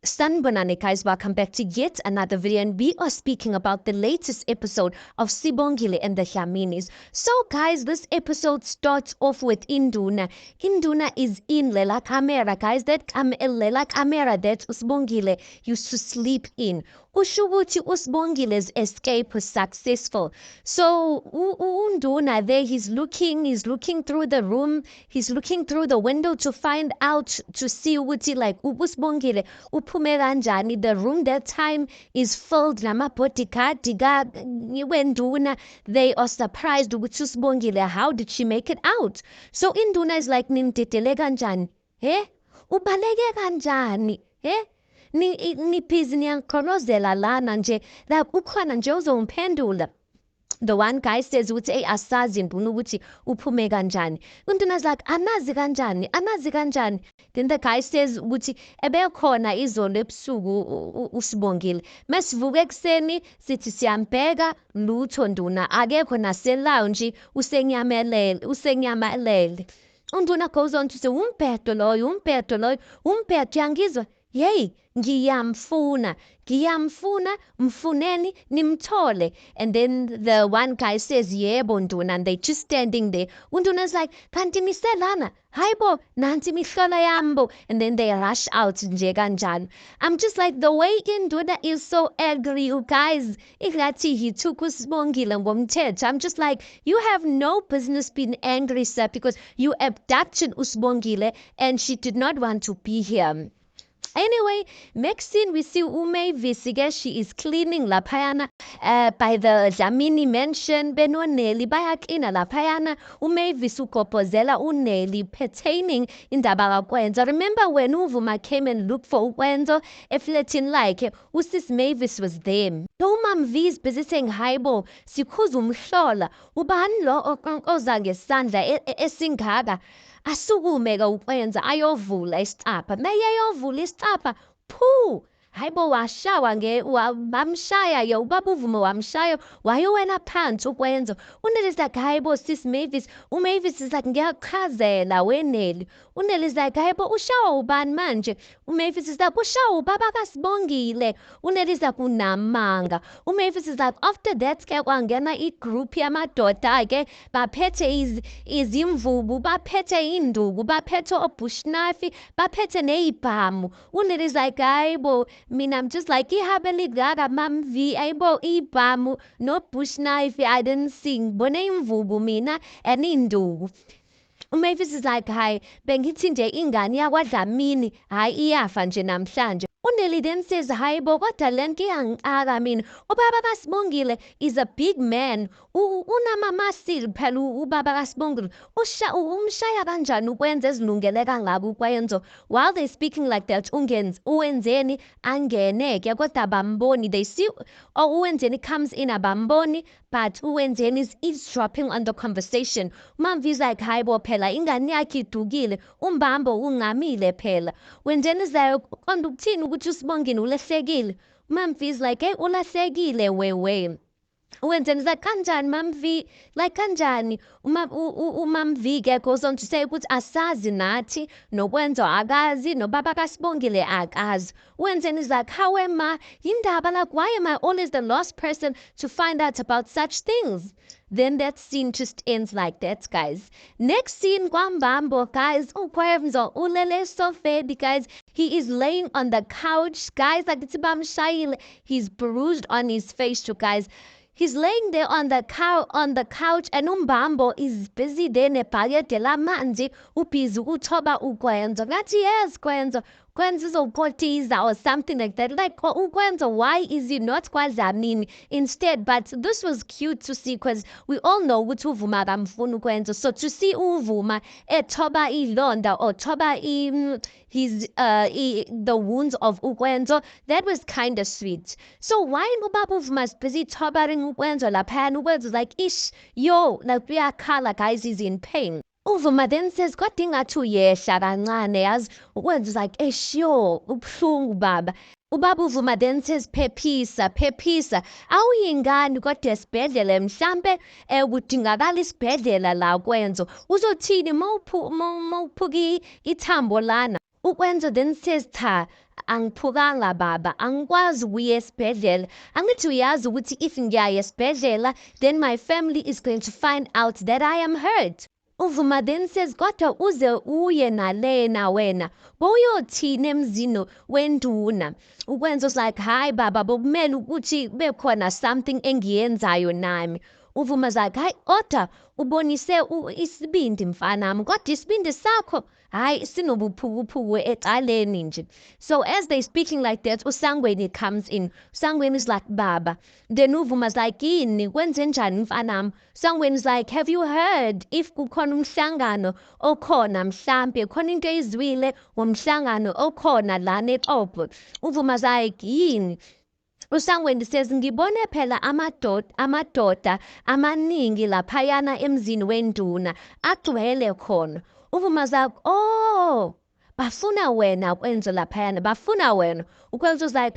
Sanibonani guys, welcome back to yet another video, and we are speaking about the latest episode of Sibongile and the Dlaminis. So guys, this episode starts off with Induna. Induna is in Lela Camera, guys. That Lela Camera that Usibongile used to sleep in. Ushubuti Usibongile's escape was successful. So Unduna there, he's looking through the room, he's looking through the window to find out, to see ukuthi like Usibongile uphume kanjani. The room that time is filled nama-bodyguard wenduna. They are surprised ukuthi Usibongile, how did she make it out? So Induna is like, nindidele kanjani? Ubaleke kanjani? Niphizi niyangiqhonozela lana nje, la ukhona nje uzomphendula. The one guy says ukuthi asazi Nduna ukuthi uphume kanjani. Unduna's like, anazi kanjani. Then the guy says ukuthi ebekhona izolo ebusuku uSibongile. Masivuka ekuseni sithi siyambheka lutho Nduna, akekho nase-lounge, usenyamalele. Unduna goes on to say, umbhedo loyo, yangizwa? Yey, ngiyamfuna, mfuneni nimthole. And then the one guy says, yebo Nduna, and they just standing there. Unduna's like, kanti miselana, hayibo, nanti mihlola yambo. And then they rush out nje kanjani. I'm just like, the way Induna is so angry, you guys. Igathi he took uSibongile ngomthetho. I'm just like, you have no business being angry, sir, because you abducted uSibongile and she did not want to be here. Anyway, next scene we see uMavis. She is cleaning laphayana by the Dlamini mansion. BenoNelly bayaklina laphayana. uMavis ukopozela uNelly pertaining indaba kaKwenzo. Remember when uVuma came and looked for uKwenzo efletini like usis Mavis was there. Umam V's busy saying, hayibo, sikhuza umhlola. Ubani lo oza ngesandla esingaka? Asukume-ke uKwenzo ayovula isicapha. Mayeyovula isicapha, phu! Hayibo, washawa bamshaya ubaba uVuma wamshaya, wayowela phansi uKwenzo. uNelly is like, hayibo sis Mavis. uMavis is like, ngiyachazela weNelly. uNelly is like, hayibo ushawa ubani manje? uMavis is like, ushawa ubaba kaSibongile. uNelly is like, unamanga. uMavis is like, after that ke kwangena igroup yamadoda-ke baphethe izimvubu, baphethe induku, baphethe obushnafi, baphethe neyibhamu. uNelly is like, hayibo, mina I'm just like, ihabe ligaka Mam V, ayibo ibhamu no bush knife, I didn't sing. Bone imvubu mina and induku. uMavis is like, hayi, bengithi nje ingane yakwaDlamini, hayi iyafa nje namhlanje. uNelly then says, hayibo, kodwa le nto iyangiqaka mina. Ubaba kaSibongile is a big man. Unamamasil phela ubaba kaSibongile. Umshaya kanjani uKwenzo ezilungele kangaka uKwenzo? While they're speaking like that, uwenzeni angene-ke kodwa abamboni. They see uwenzeni comes in abamboni, but uwenzeni is eavesdropping on the conversation. uMamvi's like, hayibo phela ingane yakhe idukile, umbambo ungamile phela. Wenzeni is like, konta ukuthini ukuthi uSibongile ulehlekile? uMamvi's like, hey, ulahlekile wewe. Wenzeni is like, kanjani Mamvi? Like kanjani? uMamvi-ke goes on to say ukuthi asazi nathi, noKwenzo akazi, nobaba kaSibongile akazi. Wenzeni is like, how am I? Yindaba, like, why am I always the last person to find out about such things? Then that scene just ends like that, guys. Next scene, Kwambambo, guys. uKwenzo ulele sofedi, guys. He is laying on the couch, guys. Like it's bamshayile. He's bruised on his face, too, guys. He's laying there on the couch, and uMbambo is busy there nebhakede lamanzi, ubhizi uthoba uKwenzo. Ngathi yes, Kwenzo uzokotiza or something like that. Like, uKwenzo, why is he not kwaDlamini instead? But this was cute to see, because we all know ukuthi uVuma akamfuni uKwenzo. So to see uVuma ethoba ilonda or thoba the wounds of uKwenzo, that was kind of sweet. So why ubaba uVuma is busy thobaring uKwenzo laphayana? uKwenzo's like, ish, yo, like uyakhala, guys, he's in pain. uVuma then says, kodwa ingathi uyehla kancane, yazi. uKwenzo's like, yo, ubuhlungu baba. Ubaba uVuma then says, phephisa, awuyingane kodwa esibhedlela mhlambe kudingakala isibhedlela la uKwenzo. Uzothini mawuphuka ithambo lana? Ukwenza then says cha angiphukanga baba angikwazi ukuya esibhedlela angithi uyazi ukuthi if ngiyaya esibhedlela then my family is going to find out that I am hurt. Uvuma then says kodwa uze uye nalena wena bowuyothini emzini wenduna. Ukwenza was like hayi baba bokumele ukuthi bekhona something engiyenzayo nami. Uvuma's like hayi kodwa ubonise isibindi mfanami kodwa isibindi sakho hayi sinobuphukuphuku ecaleni nje. So as they speaking like that uSangweni comes in. Sangweni is like baba. Then Uvuma's like yini kwenzenjani mfanami. Sangweni's like have you heard if kukhona umhlangano okhona mhlambe khona into ezwile womhlangano okhona lana eXhobo. Uvuma's like yini. Usangweni says ngibone phela amadoda amaningi laphayana emzini wenduna agcwele khona. Uvuma's like oh bafuna wena kwenza laphayana bafuna wena. Ukwenza's like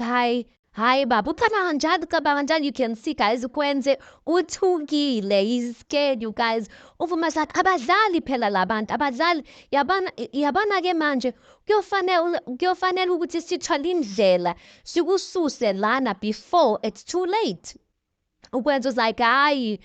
hi baba ucabanga njani you can see guys ukwenze uthukile he's scared you guys. Uvuma's like abadlali phela labantu abadlali yabana ke manje kuyofanele ukuthi sithole indlela sikususe lana before it's too late. Ukwenza's like hayi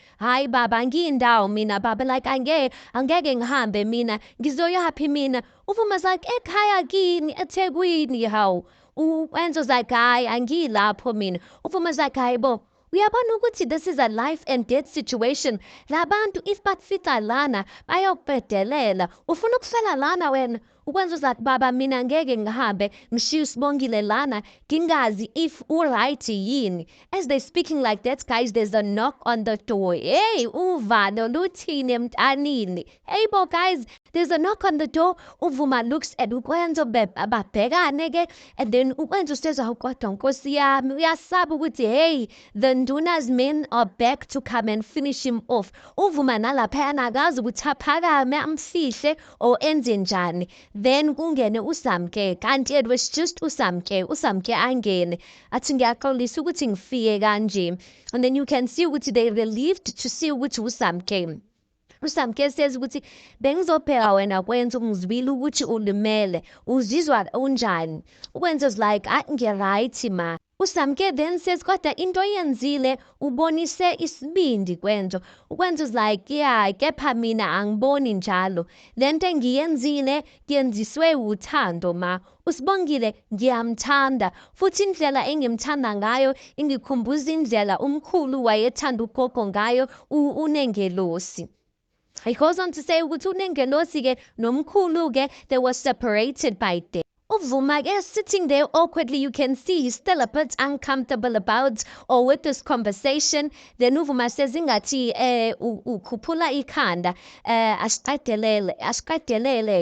baba ngiyindawo mina baba like angeke ngihambe mina ngizoyaphi mina. Uvuma's like ekhaya kini eThekwini hawu. Ukwenza's like hayi angilapho mina. Uvuma's like hayi bo uyabona ukuthi this is a life and death situation labantu if bafika lana bayobhedelela ufuna ukufela lana wena. Ukwenza's like baba mina ngeke ngihambe ngishiye uSibongile lana ngingazi if uright yini. As they speaking like that guys there's a knock on the door. Hey uvalo luthini emntanini. Hey bo guys there's a knock on the door. Uvuma looks at Ukwenza ababhekane ke and then Ukwenza says hawu kodwa nkosi yami uyasaba ukuthi hey the nduna's men are back to come and finish him off. Uvuma nalaphayana akazi ukuthi aphakame amfihle or enze njani. Then kungene uSamke kanti it was just uSamke angene athi ngiyaxolisa ukuthi ngifike kanje. And then you can see ukuthi they relieved to see ukuthi uSamke. uSamke says ukuthi bengizopheka wena kwenza ungizwile ukuthi ulimele uzizwa unjani. Ukwenza's like ngiright ma. uSamke then says kodwa into yenzile ubonise isibindi kwenzo. Ukwenza's like yeah kepha mina angiboni njalo lento engiyenzile ngiyenziswe uthando ma. uSibongile ngiyamthanda futhi indlela engimthanda ngayo ingikhumbuza indlela umkhulu wayethanda ugogo ngayo uNengelosi. He goes on to say ukuthi uNengelosi ke nomkhulu ke they were separated by death. Uvuma ke sitting there awkwardly, you can see he's still a bit uncomfortable about or with this conversation. Then Uvuma says ingathi ukhuphula ikhanda asiqedelele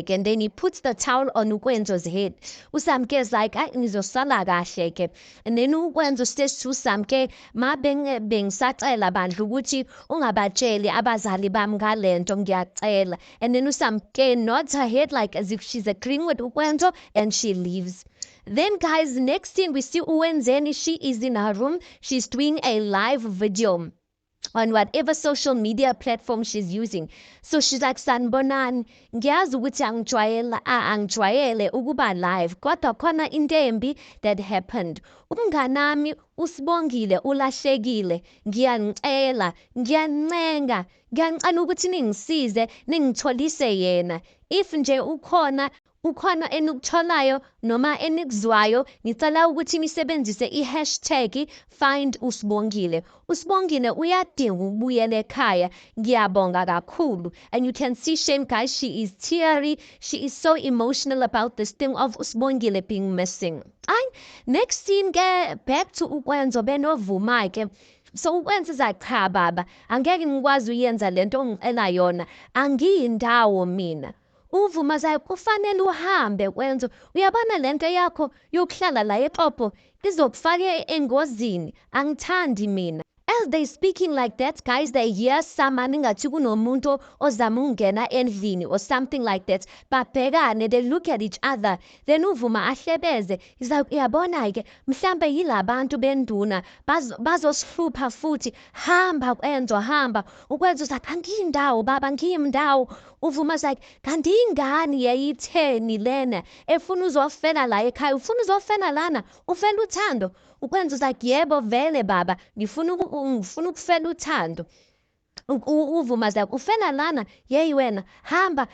and then he puts the towel on Ukwenzo's head. uSamke is like ngizosala kahle ke. And then Ukwenzo says to uSamke ma bengisacela bandla ukuthi ungabatsheli abazali bami ngalento ngiyacela. And then uSamke nods her head like as if she's agreeing with Ukwenzo and she leaves. Then guys, next scene we see Uwenzeni. She is in her room. She's doing a live video on whatever social media platform she's using. So she's like sanibonani ngiyazi ukuthi angijwayele ukuba live kodwa khona into embi that happened. Umnganami uSibongile ulahlekile ngiyanicela ngiyancenga ngiyacela ukuthi ningisize ningitholise yena. If nje ukhona enikutholayo noma enikuzwayo ngicela ukuthi nisebenzise i-hashtag find uSibongile. uSibongile uyadinga ukubuyela ekhaya ngiyabonga kakhulu. And you can see Shane guys, she is teary, she is so emotional about this thing of uSibongile being missing. Next scene ke back to Ukwenzo benovuma ke. So Ukwenzo like cha baba angeke ngikwazi uyenza lento ngicela yona angiyindawo mina. Uvuma zayo kufanele uhambe kwenzo uyabona lento yakho yokuhlala la eXhobo izokufaka engozini angithandi mina. As they speaking like that guys they hear someone ngathi kunomuntu ozama ungena endlini or something like that. Babhekane they look at each other then Uvuma ahlebeze he's like uyabona ke mhlambe yilabantu benduna bazosihlupha futhi hamba kwenzo hamba. Ukwenzo sathi angiyindawo baba ngiyimdawo. Uvuma's like, kanti ingane yayitheni lena efuna uzofela la ekhaya, ufuna uzofela lana, ufela uthando. Ukwenza like, yebo vele baba, ngifuna ukufela uthando. Uvuma's like, ufela lana, yeyi wena, hamba,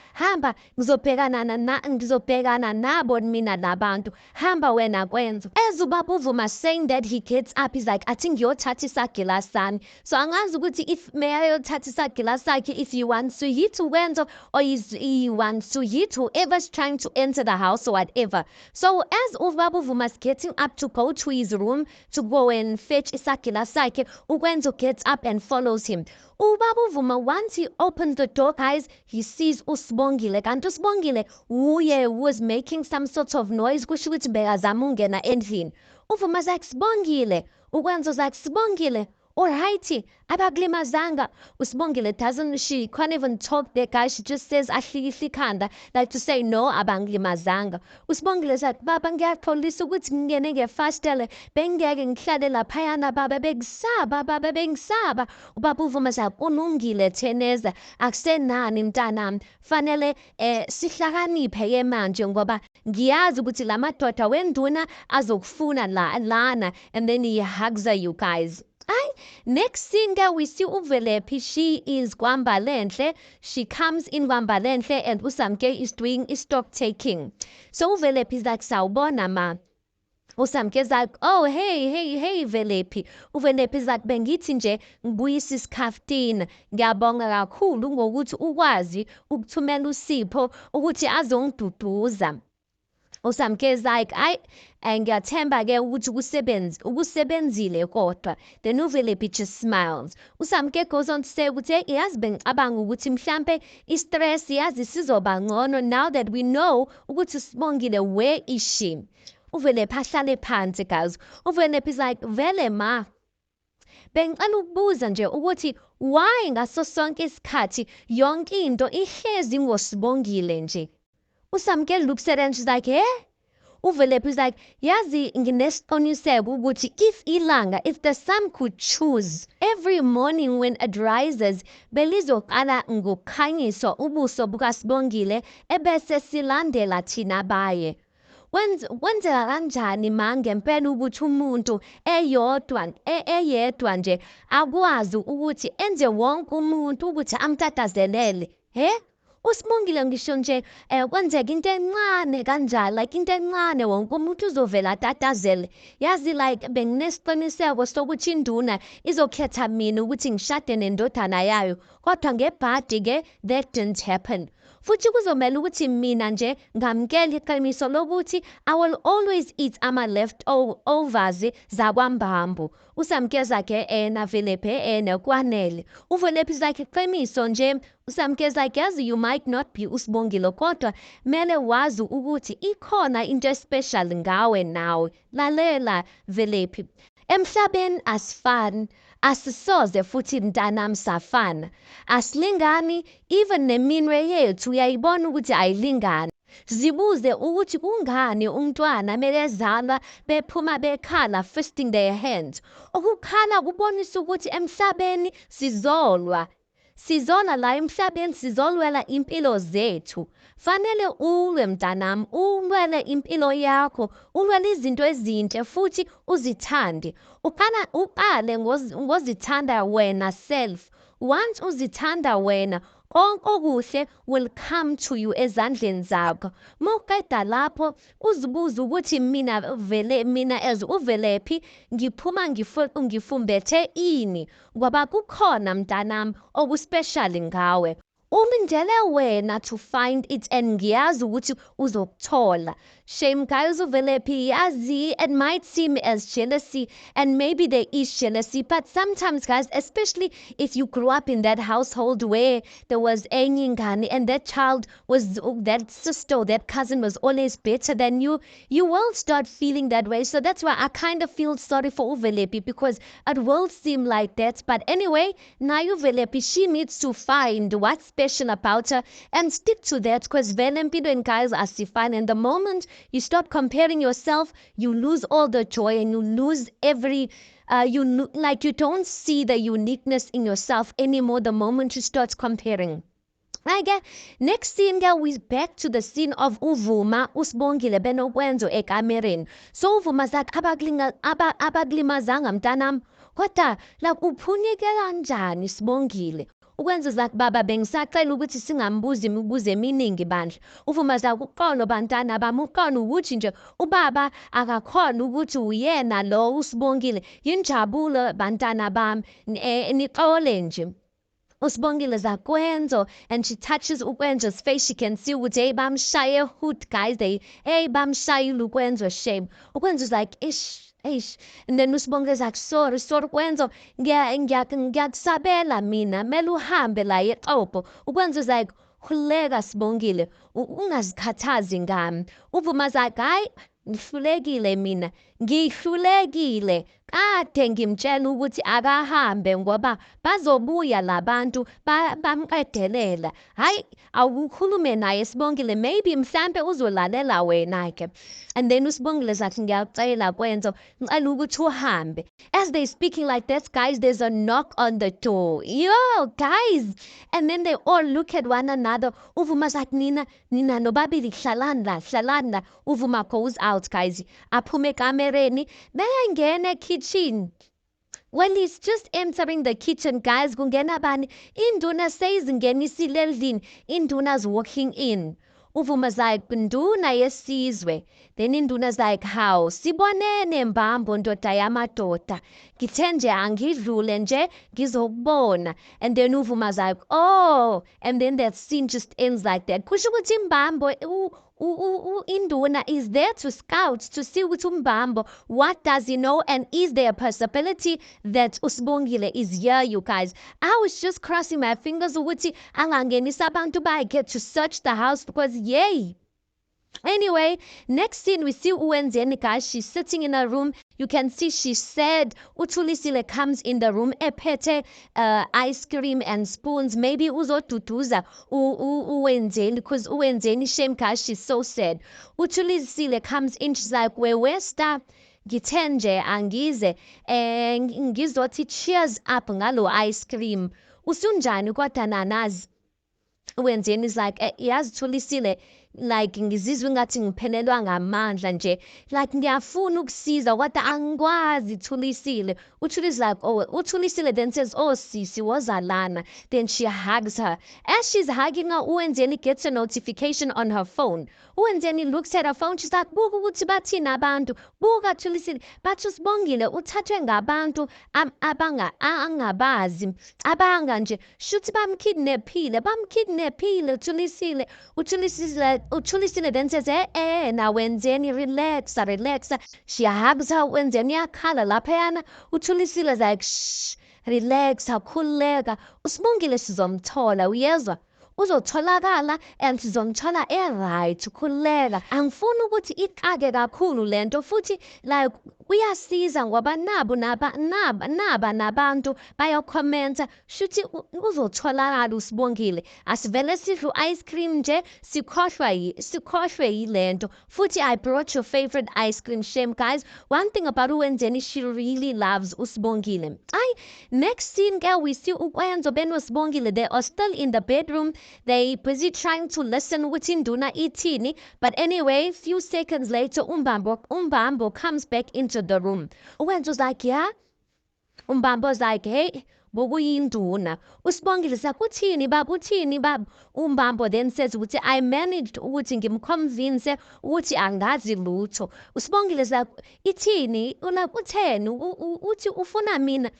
ngizobhekana nabo mina labantu, hamba wena kwenza. As ubaba Uvuma saying that, he gets up, he's like, athi ngiyothatha isagila sami. So angazi ukuthi if may ayothatha isagila sakhe, if he wants to hit kwenza, or he wants to hit whoever's trying to enter the house or whatever. So as ubaba Uvuma's getting up to go to his room to go and fetch isagila sakhe, Ukwenzo gets up and follows him. Ubaba Uvuma, once he opens the door, guys, he sees uSibongile. Kanti uSibongile uye was making some sort of noise, kusho ukuthi bekazama ukungena endlini. Uvuma's like, Sibongile. Ukwenzo's like, Sibongile, alrighty, abakulimazanga. uSibongile she can't even talk there, guys. She just says ahlikihla ikhanda, like to say no, abangilimazanga. uSibongile's like, baba ngiyakholisa ukuthi ngingene ngefastele, bengeke ngihlale laphayana baba, bengisaba. Ubaba Uvuma's like, unungile Theneza, akusenani mntanami, fanele sihlakaniphe ke manje ngoba ngiyazi ukuthi lamadoda wenduna azokufuna lana. And then he hugs her, you guys. Next scene that we see uVelephi, she is KwaMbalenhle. She comes in KwaMbalenhle and uSamke is doing stock taking. So uVelephi is like, sawubona ma. uSamke is like, oh, hey, Velephi. uVelephi is like, bengithi nje ngibuyisa isikhaftini. Ngiyabonga kakhulu ngokuthi ukwazi ukuthumela uSipho ukuthi azongiduduza. uSamke is like, ngiyathemba ke ukuthi ukusebenzile kodwa. Then uVelephi just smiles. uSamke goes on to say ukuthi yazi bengicabanga ukuthi mhlambe i-stress yazi sizoba ngcono now that we know ukuthi Sibongile, where is she? uVelephi ahlale phansi, guys. uVelephi is like, vele ma, bengicela ukubuza nje ukuthi why ngaso sonke isikhathi yonke into ihlezi ngoSibongile nje? uSamke looks at her and she's like, uVelephi is like, yazi nginesiqiniseko ukuthi if the sun could choose every morning when it rises, belizoqala ngokukhanyisa ubuso bukaSibongile ebese silandela thina baye. Wenzeka kanjani ma ngempela ukuthi umuntu eyedwa nje akwazi ukuthi enze wonke umuntu ukuthi amtatazelele? uSibongile ngisho nje kwenzeka into encane kanjalo, like into encane wonke umuntu uzovela atatazele. Yazi like benginesiqiniseko sokuthi induna izokhetha mina ukuthi ngishade nendodana yayo, kodwa ngebhadi ke that didn't happen. Futhi kuzomela ukuthi mina nje ngamkela iqiniso lokuthi I will always eat ama-leftovers zakwambambo. uSamke zakhe na Velephi kwanele. uVelephi is like, iqiniso nje. uSamke is like, yazi you might not be uSibongile kodwa mele wazi ukuthi ikhona into special ngawe nawe. Lalela Velephi, emhlabeni asifani, asisoze futhi mntanami safana, asilingani, even neminwe yethu uyayibona ukuthi ayilingani. Zibuze ukuthi kungani umntwana mekezalwa bephuma bekhala fisting their hands. Ukukhala kubonisa ukuthi emhlabeni sizola la emhlabeni, sizolwela impilo zethu. Fanele ulwe mntanami, ulwele impilo yakho, ulwele izinto ezinhle futhi uzithande. Uqale ngozithanda wena self. Once uzithanda wena, konke okuhle will come to you ezandleni zakho. Mawuqeda lapho uzibuza ukuthi mina as uVelephi ngiphuma ngifumbethe ini, ngoba kukhona mntanami okuspecial ngawe. Ulindele wena to find it and ngiyazi ukuthi uzokuthola. Shame guys, uVelephi, yazi it might seem as jealousy, and maybe there is jealousy, but sometimes guys, especially if you grew up in that household where there was enye ingane and that child was, that sister or that cousin was always better than you will start feeling that way. So that's why I kind of feel sorry for uVelephi, because it will seem like that. But anyway, now uVelephi, she needs to find what's special about her and stick to that, because and guys are fine, and the moment you stop comparing yourself, you lose all the joy and you lose every you don't see the uniqueness in yourself anymore the moment you start comparing. Right, next scene, girl, we back to the scene of Uvuma, usibongile benokwenzo ekamereni. So Uvuma zathi abakulimazanga mntanam, kodwa like uphunyeke kanjani Sibongile? Ukwenza zathi baba bengisacela ukuthi singambuzi imibuzo eminingi bandla. Uvuma zathi uqono bantwana bami, uqono ukuthi nje ubaba akakhona ukuthi uyena lo uSibongile. Yinjabulo bantwana bami, nixole nje. Usibongile zakwenzo, and she touches ukwenzo's face. She can see ukuthi hey bamshaye hood guys, hey bamshayile ukwenzo shame. Ukwenzo's like ish. And then usibongile like sorry ukwenzo, ngiyakusabela mina mele uhambe la eXhopo. Ukwenzo's like khuleka Sibongile, ungazikhathazi ngami. Uvuma like hayi ngihlulekile mina, ngihlulekile. Kade ngimtshela ukuthi akahambe ngoba bazobuya labantu bamqedelela. Hayi awukhulume naye Sibongile, maybe mhlambe uzolalela wena ke. And then uSibongile zathi ngiyacela kwenzo, ngicela ukuthi uhambe. As they speaking like this, guys, there's a knock on the door. Yo, guys. And then they all look at one another. Uvuma zathi nina nobabili hlalani la. Uvuma goes out, guys. Aphume ekamereni, beyangena kitchen. When he's just entering the kitchen, guys, kungena bani? Induna says ngenisile endlini. Induna's walking in. Uvuma's like, Nduna yesizwe. Then Induna's like, how? Sibonene mbambo ndoda yamadoda. Ngithe nje angidlule nje ngizokubona. And then Uvuma's like, oh. And then that scene just ends like that. Kusho ukuthi mbambo Induna is there to scout, to see with umbambo, what does he know, and is there a possibility that Usibongile is here, you guys? I was just crossing my fingers ukuthi angangenisa abantu bakhe to search the house because yay. Anyway, next scene we see Uwenzeni, guys. She's sitting in a room. You can see she said uThulisile comes in the room ephethe ice cream and spoons. Maybe uzoduduza Uwenzeni because Uwenzeni shame, guys. She's so sad. uThulisile comes in. She's like, where stop? Ngithe nje angize ngizothi cheers up ngalo ice cream. Usunjani kodwa nanazi? Uwenzeni is like yazi Thulisile, like ngizizwe ngathi ngiphelelwa ngamandla nje, like ngiyafuna ukusiza kodwa angikwazi Thulisile. uThulis like, oh, uThulisile then says, oh sisi wozalana. Then she hugs her. As she's hugging her, Uwenzeni gets a notification on her phone. Uwenzeni looks at her phone. She's like, buka ukuthi bathini abantu, buka Thulisile bathi uSibongile uthathwe ngabantu angabazi, abanga nje shuthi bamkidnaphile Thulisile. uThulisile then says, na Wenzeni relax. She hugs her. Wenzeni yakhala laphayana. uThulisile is like, shh, relax, khululeka. uSibongile sizomthola, uyezwa? Uzotholakala and sizomthola right, khululeka. Angifuni ukuthi iqake kakhulu lento futhi like uyasiza ngoba naba nabantu bayokhomenta shuthi uzotholakala uSibongile. Asivele sidlu ice cream nje sikhohlwe yilento. Futhi I brought your favorite ice cream. Shame, guys. One thing about Uwenzeni, she really loves uSibongile. Next scene, girl, we see ukwenzo benoSibongile. They are still in the bedroom. They busy trying to listen ukuthi Induna ithini. But anyway, few seconds later, Umbambo comes back into the room. Uwenzo's like, yeah? Umbambo's like, hey, bokuyinduna. uSibongile said, uthini bab? Umbambo then says ukuthi I managed ukuthi ngimconvince ukuthi angazi lutho. uSibongile said, ithini? Utheni? Uthi ufuna mina?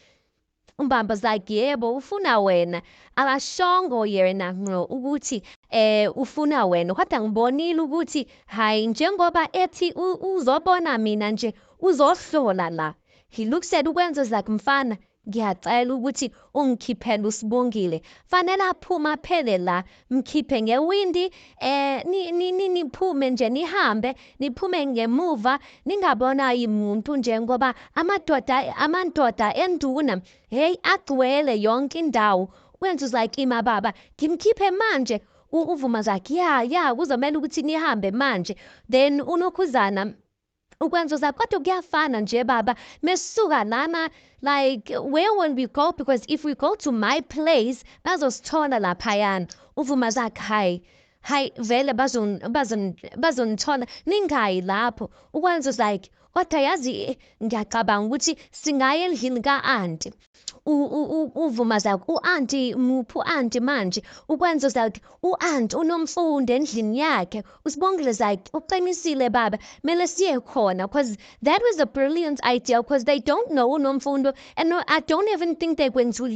Umbambo's like, yebo ufuna wena. Akashongo yena ukuthi ufuna wena, kodwa ngibonile ukuthi hayi njengoba ethi uzobona mina nje uzohlola la. He looks at Uwenzo's like, mfana ngiyacela ukuthi ungikhiphele uSibongile, fanele aphuma phele la, mkhiphe ngewindi niphume nje niphume ngemuva, ningabona umuntu njengoba amandoda enduna hey agcwele yonke indawo. Uwenzo's like, ima baba ngimkhiphe manje. Uvuma's like, yeah kuzomela ukuthi nihambe manje. Then unokhuzana ukwenza uzaba kodwa kuyafana nje baba mesisuka lana like where when we go, because if we go to my place bazosithola laphayana uvuma zakhe hayi vele bazonithola ningayi lapho ukwenza like kodwa yazi ngiyacabanga ukuthi singaya endlini ka-anti uvuma zakhe u-anti muphi u-anti manje ukwenza zakhe u-anti unomfundo endlini yakhe usibongile zakhe uqinisile baba mele siye khona because that was a brilliant idea because they don't know unomfundo and no, I don't even think they're going to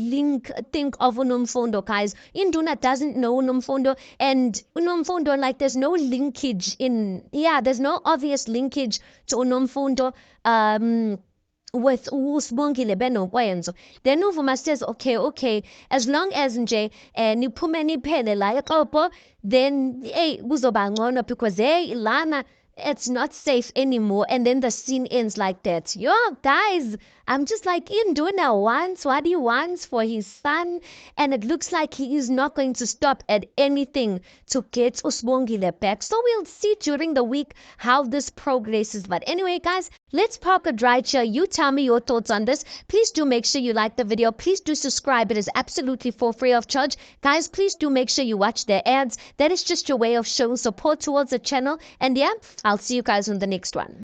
think of unomfundo, guys. Induna doesn't know unomfundo and unomfundo, like there's no linkage there's no obvious linkage to unomfundo with usibongile benokwenzo. Then uvuma says okay as long as nje niphume niphele la eXhobo then hey kuzoba ngcono because hey lana it's not safe anymore, and then the scene ends like that. Yo guys, I'm just like Induna wants what he wants for his son, and it looks like he is not going to stop at anything to get Usbongile back. So we'll see during the week how this progresses. But anyway guys, let's park it right here. You tell me your thoughts on this. Please do make sure you like the video. Please do subscribe. It is absolutely for free of charge. Guys, please do make sure you watch the ads. That is just your way of showing support towards the channel. And yeah, I'll see you guys on the next one.